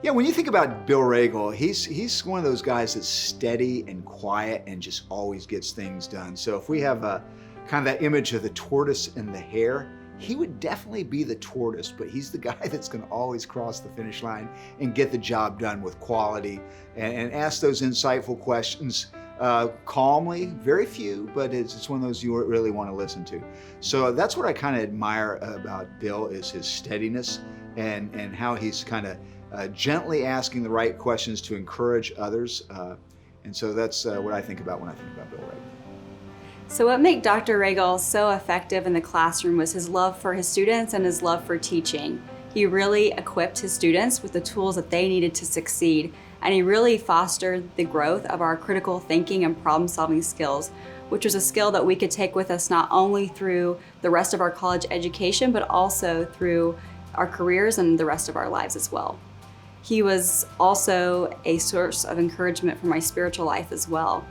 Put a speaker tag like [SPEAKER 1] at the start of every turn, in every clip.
[SPEAKER 1] Yeah, when you think about Bill Ragle, he's one of those guys that's steady and quiet and just always gets things done. So if we have a kind of that image of the tortoise and the hare, he would definitely be the tortoise, but he's the guy that's going to always cross the finish line and get the job done with quality and ask those insightful questions calmly. Very few, but it's one of those you really want to listen to. So that's what I kind of admire about Bill, is his steadiness and how he's kind of gently asking the right questions to encourage others. And so that's what I think about when I think about Bill Ragle.
[SPEAKER 2] So what made Dr. Ragle so effective in the classroom was his love for his students and his love for teaching. He really equipped his students with the tools that they needed to succeed, and he really fostered the growth of our critical thinking and problem-solving skills, which was a skill that we could take with us not only through the rest of our college education, but also through our careers and the rest of our lives as well. He was also a source of encouragement for my spiritual life as well.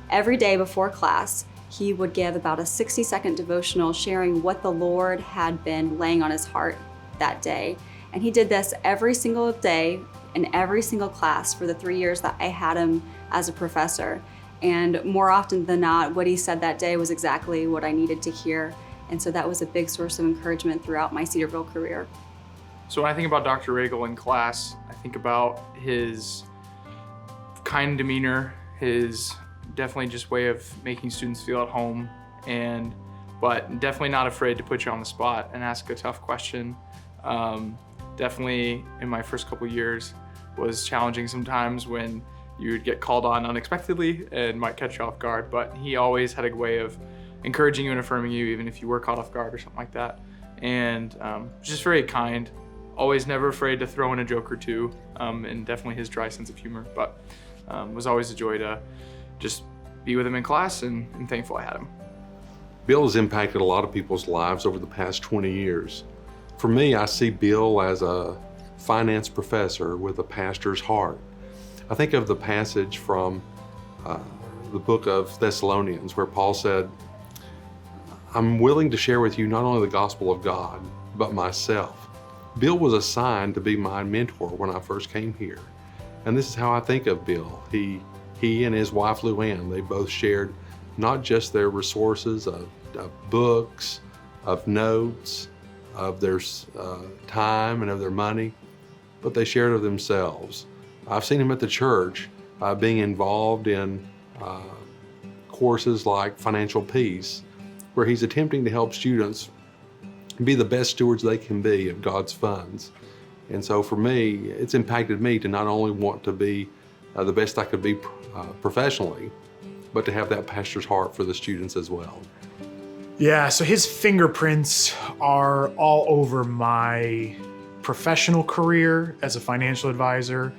[SPEAKER 2] Every day before class, he would give about a 60-second devotional sharing what the Lord had been laying on his heart that day. And he did this every single day in every single class for the 3 years that I had him as a professor. And more often than not, what he said that day was exactly what I needed to hear. And so that was a big source of encouragement throughout my Cedarville career.
[SPEAKER 3] So when I think about Dr. Ragle in class, I think about his kind demeanor, his definitely just way of making students feel at home, but definitely not afraid to put you on the spot and ask a tough question. Definitely in my first couple years was challenging sometimes when you would get called on unexpectedly and might catch you off guard, but he always had a way of encouraging you and affirming you even if you were caught off guard or something like that. And just very kind, always never afraid to throw in a joke or two, and definitely his dry sense of humor, but was always a joy to just be with him in class, and I'm thankful I had him.
[SPEAKER 4] Bill has impacted a lot of people's lives over the past 20 years. For me, I see Bill as a finance professor with a pastor's heart. I think of the passage from the book of Thessalonians where Paul said, "I'm willing to share with you not only the gospel of God, but myself." Bill was assigned to be my mentor when I first came here. And this is how I think of Bill. He and his wife Luann, they both shared not just their resources of books, of notes, of their time and of their money, but they shared of themselves. I've seen him at the church being involved in courses like Financial Peace, where he's attempting to help students be the best stewards they can be of God's funds. And so for me, it's impacted me to not only want to be the best I could be professionally, but to have that pastor's heart for the students as well.
[SPEAKER 5] Yeah, so his fingerprints are all over my professional career as a financial advisor,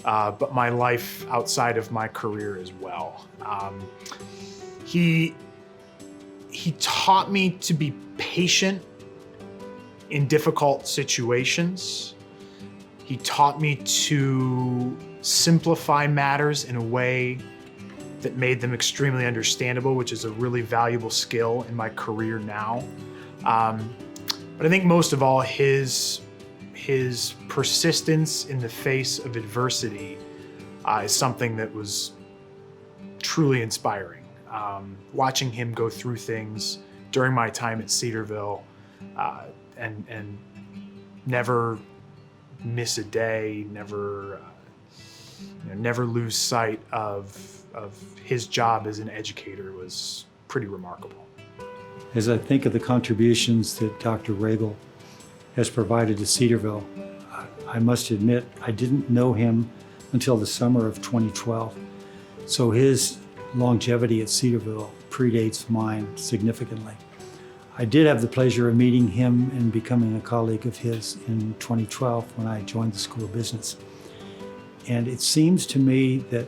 [SPEAKER 5] but my life outside of my career as well. He taught me to be patient in difficult situations. He taught me to simplify matters in a way that made them extremely understandable, which is a really valuable skill in my career now. But I think most of all, his persistence in the face of adversity is something that was truly inspiring. Watching him go through things during my time at Cedarville and never miss a day, never lose sight of his job as an educator was pretty remarkable.
[SPEAKER 6] As I think of the contributions that Dr. Ragle has provided to Cedarville, I must admit I didn't know him until the summer of 2012. So his longevity at Cedarville predates mine significantly. I did have the pleasure of meeting him and becoming a colleague of his in 2012 when I joined the School of Business. And it seems to me that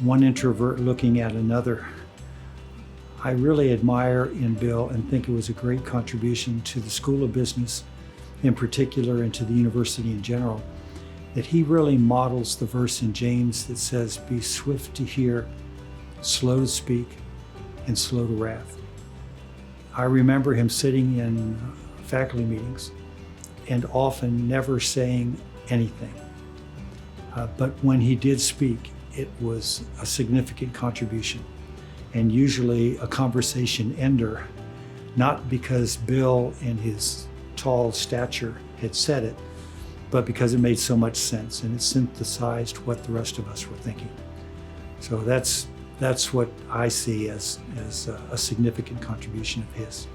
[SPEAKER 6] one introvert looking at another, I really admire in Bill and think it was a great contribution to the School of Business in particular and to the university in general, that he really models the verse in James that says, "Be swift to hear, slow to speak, and slow to wrath." I remember him sitting in faculty meetings and often never saying anything. But when he did speak, it was a significant contribution, and usually a conversation ender, not because Bill in his tall stature had said it, but because it made so much sense and it synthesized what the rest of us were thinking. So that's what I see as a significant contribution of his.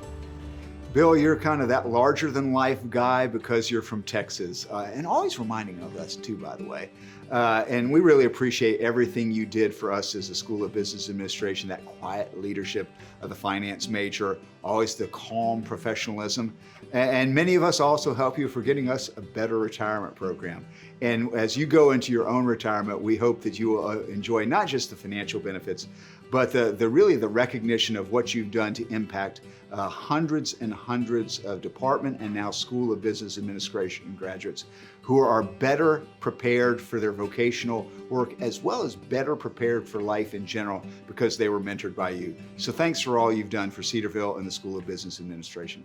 [SPEAKER 1] Bill, you're kind of that larger than life guy because you're from Texas, and always reminding of us too, by the way. And we really appreciate everything you did for us as a School of Business Administration, that quiet leadership of the finance major, always the calm professionalism. And many of us also help you for getting us a better retirement program. And as you go into your own retirement, we hope that you will enjoy not just the financial benefits, but the really the recognition of what you've done to impact hundreds and hundreds of department and now School of Business Administration graduates who are better prepared for their vocational work as well as better prepared for life in general because they were mentored by you. So thanks for all you've done for Cedarville and the School of Business Administration.